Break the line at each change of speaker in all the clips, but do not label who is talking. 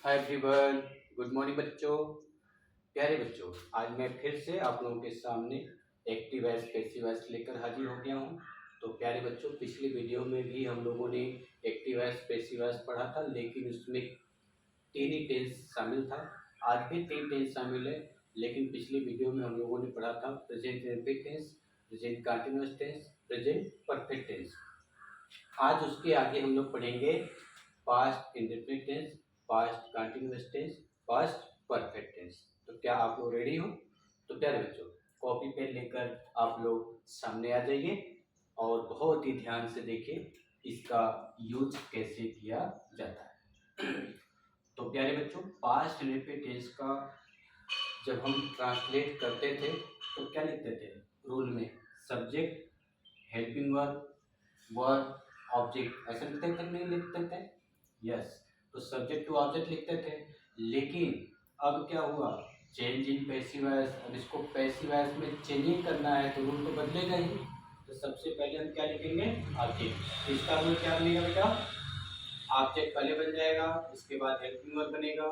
Hi everyone, good morning बच्चों। प्यारे बच्चों, आज मैं फिर से आप लोगों के सामने एक्टिव वॉइस पैसिव वॉइस लेकर हाजिर हो गया हूँ। तो प्यारे बच्चों, पिछली वीडियो में भी हम लोगों ने एक्टिव वॉइस पैसिव वॉइस पढ़ा था, लेकिन उसमें तीन ही टेंस शामिल था। आज भी तीन टेंस शामिल है, लेकिन पिछली वीडियो में हम लोगों ने पढ़ा था present indefinite tense, present continuous tense, present perfect tense. आज उसके आगे हम लोग पढ़ेंगे past indefinite tense, past continuous tense, past perfect tense. तो क्या आप लोग रेडी हो? तो प्यारे बच्चों, कॉपी पेन लेकर आप लोग सामने आ जाइए और बहुत ही ध्यान से देखिए इसका यूज कैसे किया जाता है। तो प्यारे बच्चों, पास्ट इंडेफिनिट टेंस का जब हम ट्रांसलेट करते थे तो क्या लिखते थे रूल में? Subject, helping verb, verb, object, ऐसे लिखते थे नहीं लिखते थे? यस। तो सब्जेक्ट टू ऑब्जेक्ट लिखते थे, लेकिन अब क्या हुआ? Change in passive voice. अब इसको पैसिव वॉइस में चेंजिंग करना है तो रूल तो बदलेगा ही। तो सबसे पहले हम क्या लिखेंगे? ऑब्जेक्ट। इसका रूल क्या बनेगा बेटा? ऑब्जेक्ट पहले बन जाएगा, इसके बाद हेल्पिंग वर्ब बनेगा,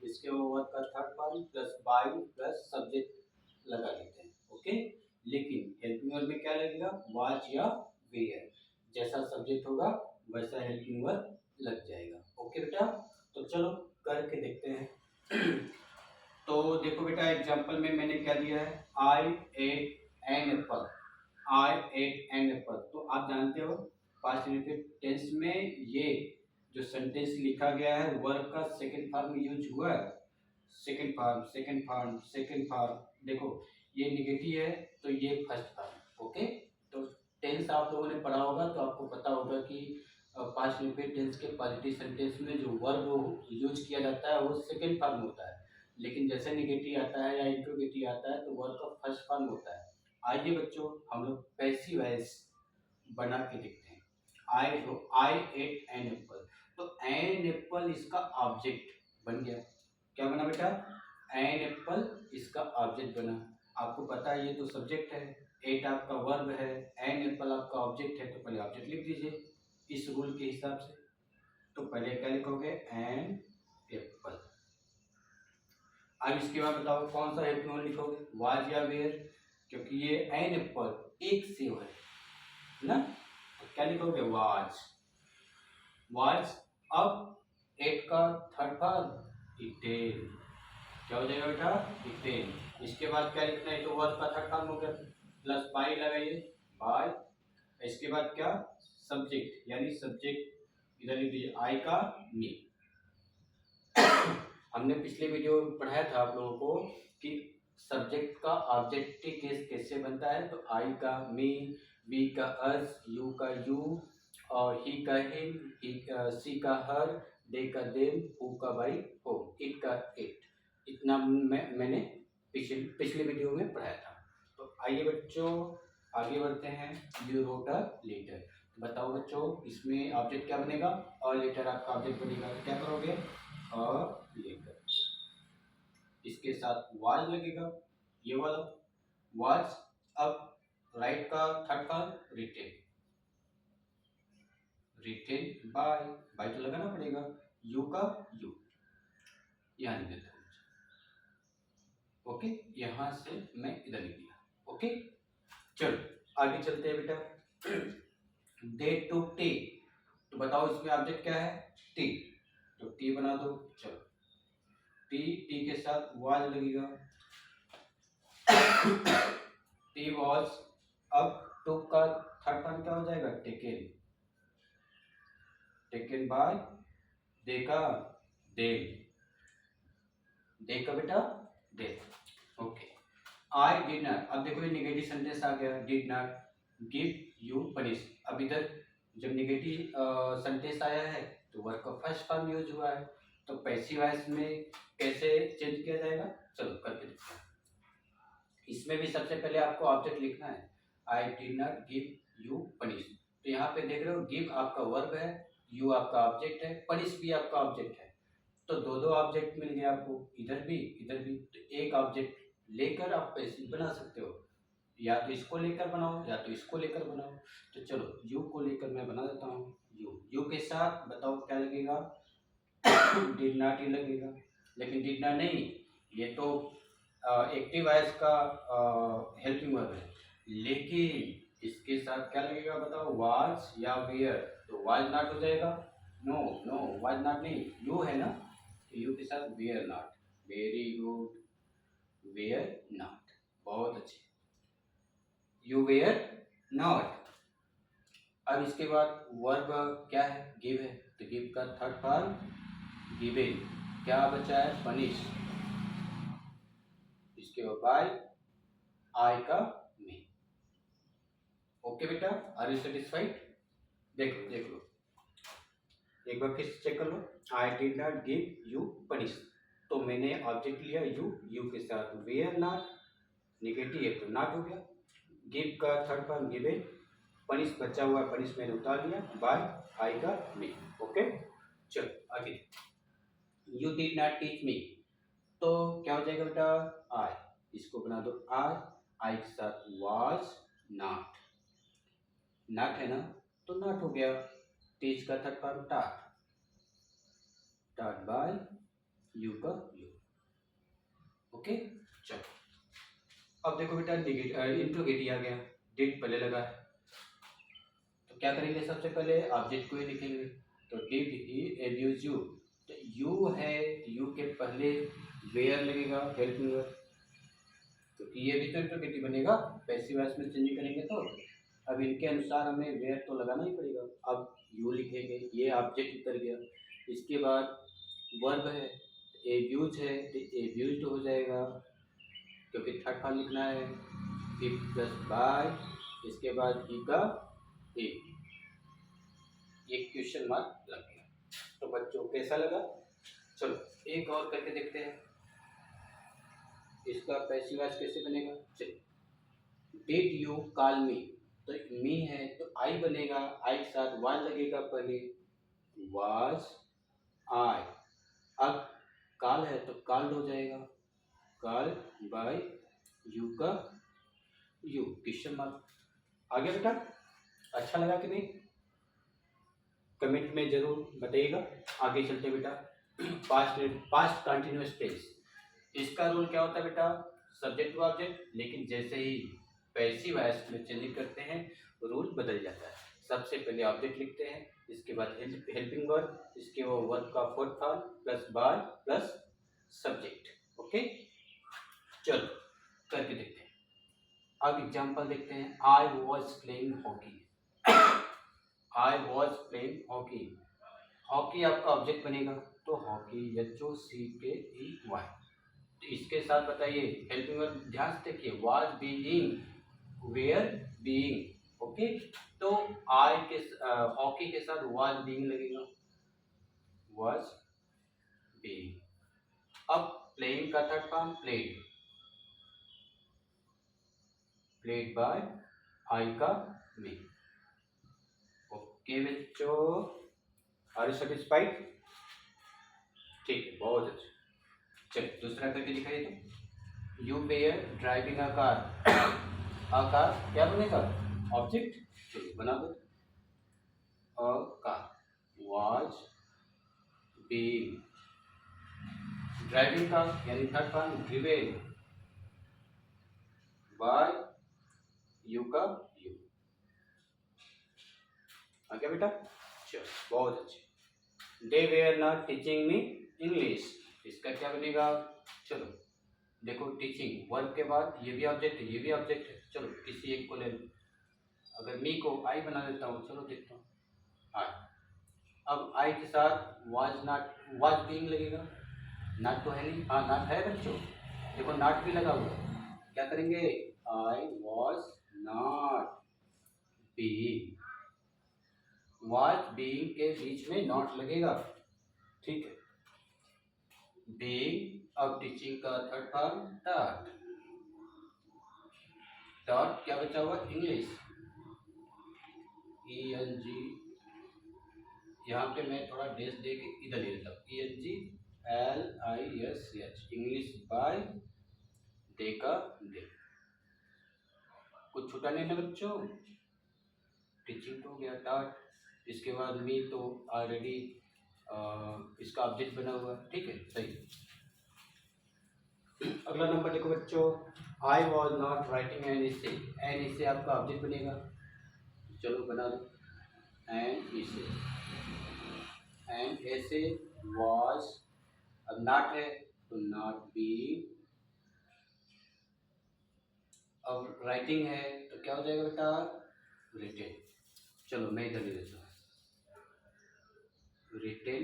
इसके वर्ब का third form plus by plus subject लगा लेते हैं। ओके, लेकिन हेल्पिंग वर्ब में क्या लगेगा? वॉच या वेयर। जैसा सब्जेक्ट होगा वैसा हेल्पिंग वर्ब लग जाएगा। ओके बेटा, तो चलो करके देखते हैं। तो देखो बेटा, एग्जांपल में मैंने क्या दिया है? आई eight an apple. I eight an apple. तो आप जानते हो पास्ट इंडेफिनिट टेंस में ये जो सेंटेंस लिखा गया है वर्ब का सेकंड फॉर्म यूज हुआ है। Second form, second form, second form. देखो ये निगेटिव है तो ये फर्स्ट फॉर्म। ओके, तो टेंस आप लोगों ने पढ़ा होगा तो आपको पता होगा कि पास्ट इंडेफिनिट टेंस के पॉजिटिव सेंटेंस में जो वर्ब यूज किया जाता है वो सेकंड फॉर्म होता है, लेकिन जैसे निगेटिव आता है या इंट्रोगेटिव आता है तो वर्ब का फर्स्ट फॉर्म होता है। आइए बच्चों, हम लोग पैसिव वॉइस बना के देखते हैं। आई एट एन एप्पल। तो एन एप्पल इसका ऑब्जेक्ट बन गया। क्या बना बेटा? एन एप्पल इसका ऑब्जेक्ट बना। आपको पता है ये तो सब्जेक्ट है, एट आपका वर्ब है, एन एप्पल आपका ऑब्जेक्ट है, तो पहले ऑब्जेक्ट लिख दीजिए इस रूल के हिसाब से। तो पहले क्या लिखोगे? An apple. अब इसके बाद बताओ कौन सा हेल्पिंग वर्ब लिखोगे? वाज या वेयर? क्योंकि ये एन एप्पल एक से है ना, तो क्या लिखोगे? वाज। वाज। अब एट का थर्ड फॉर्म इटेन। क्या हो जाएगा बेटा? इटेन। इसके बाद क्या लिखना है? तो वर्ब का थर्ड फॉर्म हो गया, प्लस बाय लगाइए, बाय। इसके बाद क्या? सब्जेक्ट, यानी सब्जेक्ट इधर लिख दीजिए, आई का मी। हमने पिछले वीडियो में पढ़ाया था आप लोगों को कि सब्जेक्ट का ऑब्जेक्टिव केस कैसे बनता है। तो आई का मी, वी का अस, यू का यू, और ही का हिम, सी का हर, दे का देम, हु का भाई हो, इट का इट। इतना मैंने पिछले वीडियो में पढ़ाया था। तो आइए बच्चों आगे बढ़ते हैं। You wrote a letter. बताओ बच्चों इसमें ऑब्जेक्ट क्या बनेगा? और लेटर आपका ऑब्जेक्ट बनेगा, तो क्या करोगे? और लेकर इसके साथ वाज लगेगा, ये वाला वाज। अब राइट का third form written. Written by, by तो लगाना पड़ेगा, यू का यू, यहाँ लिख देता हूँ। ओके, यहां से मैं इधर लिख दिया। ओके, चलो आगे चलते हैं बेटा। दे टू टी। तो बताओ इसमें ऑब्जेक्ट क्या है? टी। तो टी बना दो। चलो टी, टी के साथ वाज लगेगा, टी वॉज। अब टू का थर्ड फॉर्म क्या हो जाएगा? टेकन। टेकन बाय, दे का देम, दे का बेटा them. Okay, I did not. अब देखो ये निगेटिव सेंटेंस आ गया, did not give you punish. अब इधर जब निगेटिव सेंटेंस आया है तो वर्ब का फर्स्ट फॉर्म यूज हुआ है, तो पैसिव वॉइस में कैसे चेंज किया जाएगा? चलो करके देखते हैं। इसमें भी सबसे पहले आपको ऑब्जेक्ट लिखना है। आई did not give you punish. तो यहाँ पे देख रहे हो गिव आपका वर्ब है, यू आपका ऑब्जेक्ट है, पनिश भी आपका ऑब्जेक्ट है। तो दो दो ऑब्जेक्ट मिल गए आपको, इधर भी इधर भी। तो एक ऑब्जेक्ट लेकर आप पैसिव बना सकते हो, या तो इसको लेकर बनाओ या तो इसको लेकर बनाओ। तो चलो यू को लेकर मैं बना देता हूँ। यू, यू के साथ बताओ क्या लगेगा? डिड नॉट ही लगेगा, लेकिन डिड नॉट नहीं, ये तो एक्टिव वॉइस का हेल्पिंग वर्ब है, लेकिन इसके साथ क्या लगेगा बताओ, वाज या वेयर, तो वाज नॉट हो जाएगा। नो नो, वाज नॉट नहीं, यू है ना, तो यू के साथ were not. Very good, were not, बहुत अच्छे, यू वेयर नॉट। अब इसके बाद वर्ब क्या है, गिव है, तो गिव का थर्ड फॉर्म गिवन। क्या बचा है, पनिश। इसके बाद बाय, आई का मी। ओके बेटा, आर यू सेटिस्फाइड? देख लो देख लो, एक बार फिर से चेक कर लो। I did not give you punish, तो मैंने ऑब्जेक्ट लिया यू, यू के साथ वेयर नॉट, निगेटिव है तो नॉट हो गया। गिव का थर्ड फॉर्म गिवन, पनिश बचा हुआ, पनिश मैंने उतार लिया, बाय आई का मी। ओके, चलो आगे। You did not teach me, तो क्या हो जाएगा बेटा, आई, इसको बना दो आई के साथ वाज नॉट, नॉट है ना, तो नॉट हो गया। टीच का थर्ड फॉर्म टाट, टाट बाय यू का यू। ओके, चलो अब देखो बेटा, इंट्रोगेटिव आ गया, डिड पहले लगा है, तो क्या करेंगे, सबसे पहले ऑब्जेक्ट को ही लिखेंगे, तो डिड ही एब्यूज यू, तो यू है, यू के पहले वेयर लगेगा, हेल्पिंग वर्ब, क्योंकि ये भी तो इंट्रोगेटिव बनेगा, पैसिव वॉइस में चेंज करेंगे तो। अब इनके अनुसार हमें वेयर तो लगाना ही पड़ेगा। अब यू लिखेंगे, ये ऑब्जेक्ट उतर गया। इसके बाद वर्ब है, एब्यूज है, तो एब्यूज्ड हो जाएगा, क्योंकि थर्ड फॉर्म लिखना है, इफ प्लस बाय, इसके बाद ई का एक क्वेश्चन मार्क लग गया। तो बच्चों कैसा लगा, चलो एक और करके देखते हैं, इसका पैसिव वॉइस कैसे बनेगा। चलिए, डिड यू कॉल मी, तो मी है तो आई बनेगा, आई के साथ वाज लगेगा पहले, वाज आई। अब कॉल है तो कॉल्ड हो जाएगा, कॉल बाय यू का यू, क्वेश्चन मार्क। आगे बेटा, अच्छा लगा कि नहीं, कमेंट में जरूर बताइएगा। आगे चलते बेटा, पास्ट कंटिन्यूअस टेंस, इसका रूल क्या होता है बेटा, सब्जेक्ट टू ऑब्जेक्ट, लेकिन जैसे ही पैसिव वॉइस में चेंज करते हैं रूल बदल जाता है। सबसे पहले ऑब्जेक्ट लिखते हैं, इसके बाद हेल्पिंग वर्ब, इसके वो वर्ब का fourth form plus by plus subject. Okay, चलो करके देखते हैं। अब एग्जांपल देखते हैं, I was playing hockey, I was playing hockey, hockey आपका ऑब्जेक्ट बनेगा, तो हॉकी HOCKEY, तो इसके साथ बताइए हेल्पिंग वर्ब, ध्यान से देखिए, was being, were being. Okay, तो आई के हॉकी के साथ वाज बीइंग लगेगा, वाज बीइंग। अब प्लेइंग का third form played, played by I का मी। ओके बच्चों, आर यू सेटिस्फाइड? ठीक है, बहुत अच्छा। चलिए दूसरा करके दिखाइए, तो you were driving a car, a car क्या बनेगा, ऑब्जेक्ट, चलिए बना दो, a car was being, driving का यानी third form driven by you का यू। आ गया बेटा, चलो बहुत अच्छे। They were not teaching me English, इसका क्या बनेगा, चलो देखो, टीचिंग वर्ब के बाद ये भी ऑब्जेक्ट है, ये भी ऑब्जेक्ट है, चलो किसी एक को ले लो। अगर मी को आई बना देता हूँ, चलो देखता हूँ, आई। अब आई के साथ वाज नॉट, वाज बीइंग लगेगा, नॉट तो है नहीं, हाँ नॉट है बच्चों, देखो नॉट भी लगा हुआ है, क्या करेंगे, I was not being, was being के बीच में नॉट लगेगा, ठीक है। बीइंग, अब टीचिंग का थर्ड फॉर्म टॉट, टॉट क्या बचा हुआ, इंग्लिश, ENG, यहाँ पे मैं थोड़ा डेस दे के इधर ले लेता हूँ, ENGLISH, इंग्लिश बाय दे का दे, कुछ छूटा नहीं ना बच्चों, टीचिंग तो हो गया टॉट, इसके बाद मी तो ऑलरेडी इसका ऑब्जेक्ट बना हुआ है, ठीक है, सही। अगला नंबर देखो बच्चों, I was not writing an इसे। एन इसे आपका ऑब्जेक्ट बनेगा, चलो बना दो। एन इसे, एन ऐसे वॉज, अब नॉट है तो नॉट बी, अब राइटिंग है तो क्या हो जाएगा बेटा, रिटेन। चलो मैं इधर ले लेता हूँ, रिटेन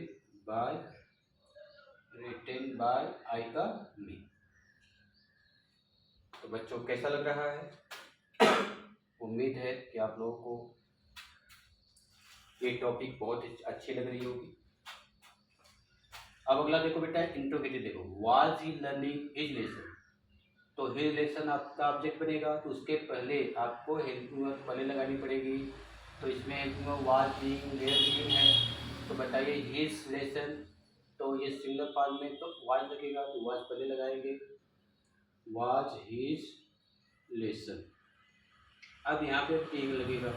बाय आई का मी। तो बच्चों कैसा लग रहा है? उम्मीद है कि आप लोगों को ये टॉपिक बहुत अच्छी लग रही होगी। अब अगला देखो बेटा, इंट्रोगेटिव देखो, was he learning his lesson. तो हिज लेसन आपका ऑब्जेक्ट बनेगा, तो उसके पहले आपको हेल्पिंग वर्ब पहले लगानी पड़ेगी। तो इसमें helping verb was being, were being है। तो बताइए हिज लेसन, तो ये सिंगुलर फॉर्म में तो वाज लगेगा, तो वाज पहले लगाएंगे, वाज हिज लेसन। अब यहाँ पे बीइंग लगेगा,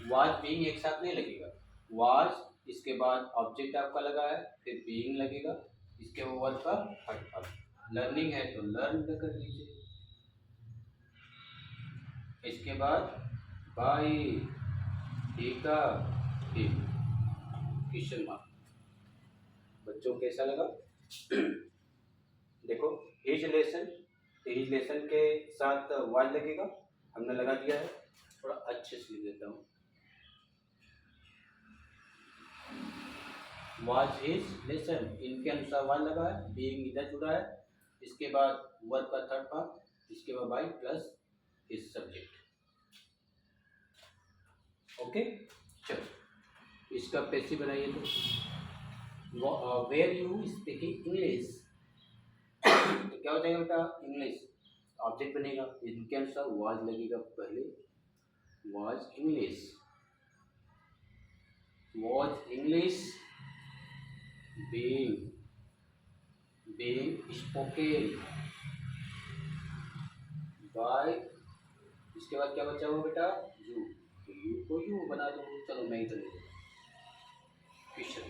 वाज बीइंग एक साथ नहीं लगेगा, वाज इसके बाद ऑब्जेक्ट आपका लगा है, फिर बीइंग लगेगा, इसके वर्ड का थर्ड फॉर्म। लर्निंग है तो लर्न कर लीजिए, इसके बाद बाय, टीका, क्वेश्चन मार्क। बच्चों कैसा लगा? देखो हिज लेसन, हिज लेसन के साथ वाज लगेगा, हमने लगा दिया है, थोड़ा अच्छे से लिख देता हूँ, वाज हिज लेसन, इनके अनुसार वाज लगा है, बीइंग इधर जुड़ा है, इसके बाद वर्ब का थर्ड फॉर्म, इसके बाद by plus his subject. Okay, चलो इसका पैसिव बनाइए। तो वेयर यू स्पीकिंग इंग्लिश, तो क्या हो जाएगा बेटा, इंग्लिश ऑब्जेक्ट बनेगा, इनके अनुसार वाज लगेगा पहले, was English, was English being spoken by, इसके बाद क्या बचा हुआ बेटा, यू, तो यू को यू बना दो। चलो मैं इधर ले क्वेश्चन,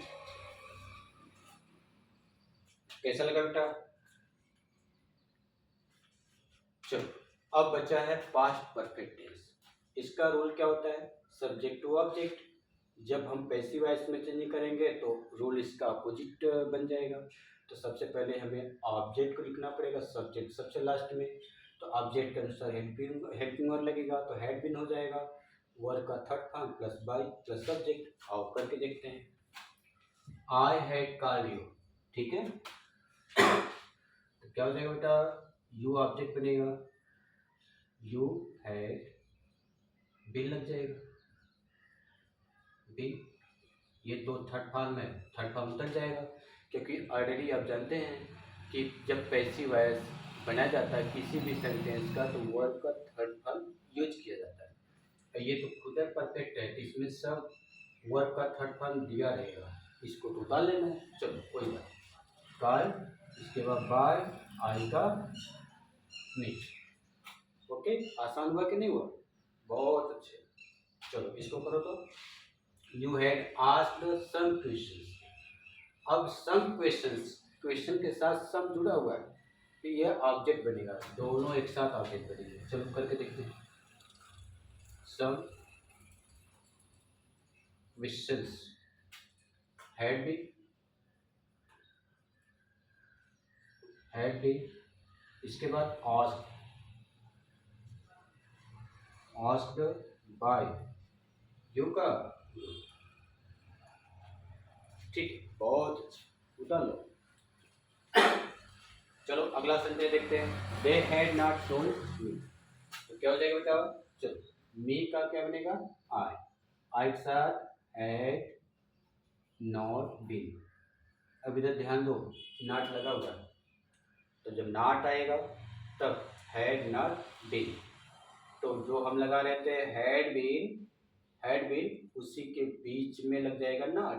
कैसा लगा बेटा? चलो अब बचा है पास्ट परफेक्ट टेंस। इसका रूल क्या होता है, सब्जेक्ट टू ऑब्जेक्ट। जब हम पैसिव वॉइस में चेंज करेंगे तो रूल इसका अपोजिट बन जाएगा। तो सबसे पहले हमें ऑब्जेक्ट को लिखना पड़ेगा, सब्जेक्ट सबसे लास्ट में। तो ऑब्जेक्ट के अनुसार हेल्पिंग वर्ब लगेगा, तो हैड बीन हो जाएगा, वर्ब का third form plus by plus subject. आओ करके देखते हैं, आई हैड कॉल्ड यू, ठीक है, तो क्या हो जाएगा बेटा, यू ऑब्जेक्ट बनेगा, यू हैड, बिल लग जाएगा, बिल, ये दो थर्ड फॉर्म है, थर्ड फॉर्म उतर जाएगा, क्योंकि ऑलरेडी आप जानते हैं कि जब पैसिव वॉइस बनाया जाता है किसी भी सेंटेंस का, तो वर्ब का थर्ड फॉर्म यूज किया जाता है। ये तो खुद परफेक्ट है, इसमें सब वर्ब का थर्ड फॉर्म दिया रहेगा, इसको तो उतार लेना है। चलो कोई बात, कॉल, इसके बाद बाय, आई का मीट। ओके, आसान हुआ कि नहीं हुआ? बहुत अच्छे, चलो इसको करो। तो you had asked some questions, अब सम क्वेश्चंस, क्वेश्चन के साथ सम जुड़ा हुआ है, तो यह ऑब्जेक्ट बनेगा, दोनों एक साथ ऑब्जेक्ट बनेंगे। चलो करके देखते हैं, सम क्वेश्चंस हैड बीन, इसके बाद आस्क्ड बाय, यू का, ठीक है, बहुत अच्छा, उतार लो। चलो अगला सेंटेंस देखते हैं, they had not told me, तो क्या हो जाएगा बेटा, चलो मी का क्या बनेगा, आई के साथ हैड नॉट बीन। अब इधर ध्यान दो, नॉट लगा हुआ है, तो जब नॉट आएगा तब हैड नॉट बीन, तो जो हम लगा रहे थे हैड बीन, उसी के बीच में लग जाएगा नॉट,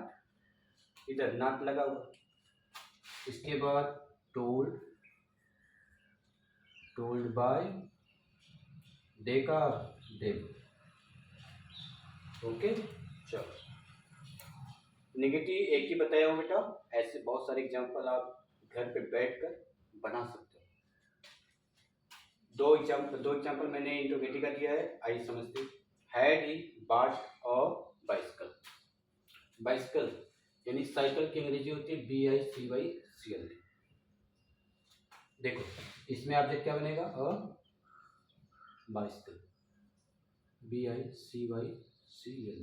इधर नॉट लगा हुआ। इसके बाद टोल्ड बाय, देखा, देव। ओके, चलो नेगेटिव एक ही बताया हूँ बेटा, ऐसे बहुत सारे एग्जाम्पल आप घर पे बैठकर बना सकते हो। दो एग्जाम्पल मैंने इंट्रोगेटिव का दिया है, आइए समझते हैं। हैड ही बॉट और बाइसिकल। बाइसिकल यानी साइकिल की अंग्रेजी होती है BICYCL। देखो इसमें ऑब्जेक्ट क्या बनेगा, a bicycle, BICYCL।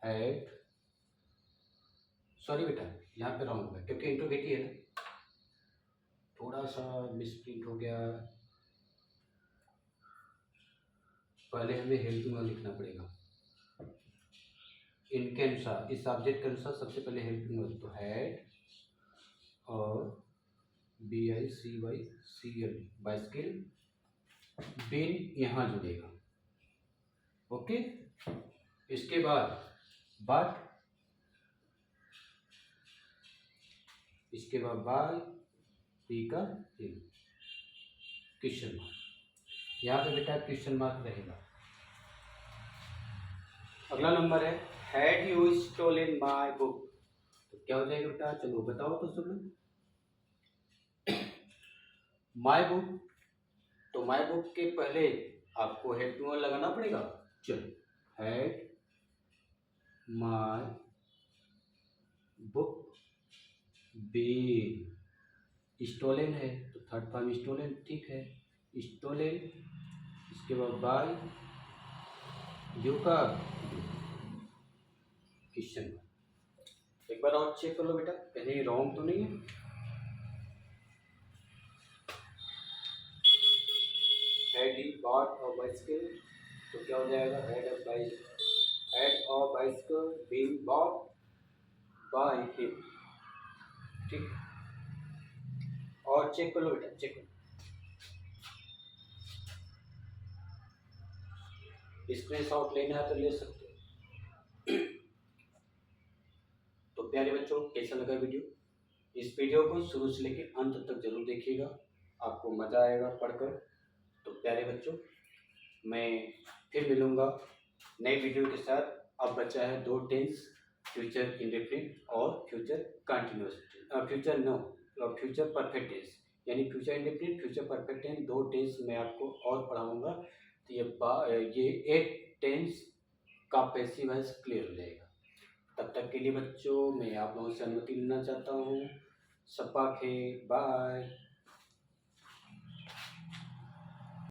Had, sorry बेटा यहाँ पे रॉन्ग है क्योंकि इंट्रोगेटिव है ना, थोड़ा सा मिसप्रिंट हो गया, पहले हमें हेल्पिंग वर्ब लिखना पड़ेगा इनके अनुसार, इस ऑब्जेक्ट के अनुसार सबसे पहले हेल्पिंग वर्ब, तो हैड और BICYCL बाइसिकल, बीन यहाँ जुड़ेगा, ओके। इसके बाद बट, इसके बाद बाय, पी का क्वेश्चन मार्क, यहाँ पे बेटा क्वेश्चन मार्क रहेगा। अगला नंबर है had you stolen my book, तो क्या हो जाएगा बेटा, चलो बताओ तो सुनो। माय बुक, तो माय बुक के पहले आपको हेड टू लगाना पड़ेगा। चलो had my book been stolen है तो थर्ड फॉर्म स्टोलन, ठीक है स्टोलन। इसके बाद बाय, यू का क्वेश्चन, एक बार और चेक कर लो बेटा कहीं रॉन्ग तो नहीं है। हैड ही बॉट और बाइसिकल, तो क्या हो जाएगा, हैड और bicycle been bought by him, ठीक। और चेक कर लो बेटा, चेक कर लो, स्क्रीनशॉट लेना है तो ले सकते हो। तो प्यारे बच्चों कैसा लगा वीडियो, इस वीडियो को शुरू से लेकर अंत तक जरूर देखिएगा, आपको मजा आएगा पढ़कर। तो प्यारे बच्चों मैं फिर मिलूंगा नई वीडियो के साथ। अब बचा है दो टेंस, फ्यूचर इंडेफिनिट और future continuous, future perfect tense, यानी future indefinite, future perfect tense, दो टेंस मैं आपको और पढ़ाऊंगा। तो ये एक टेंस का पैसिव वॉइस क्लियर हो जाएगा। तब तक के लिए बच्चों मैं आप लोगों से अनुमति लेना चाहता हूँ। सपा खे बाय।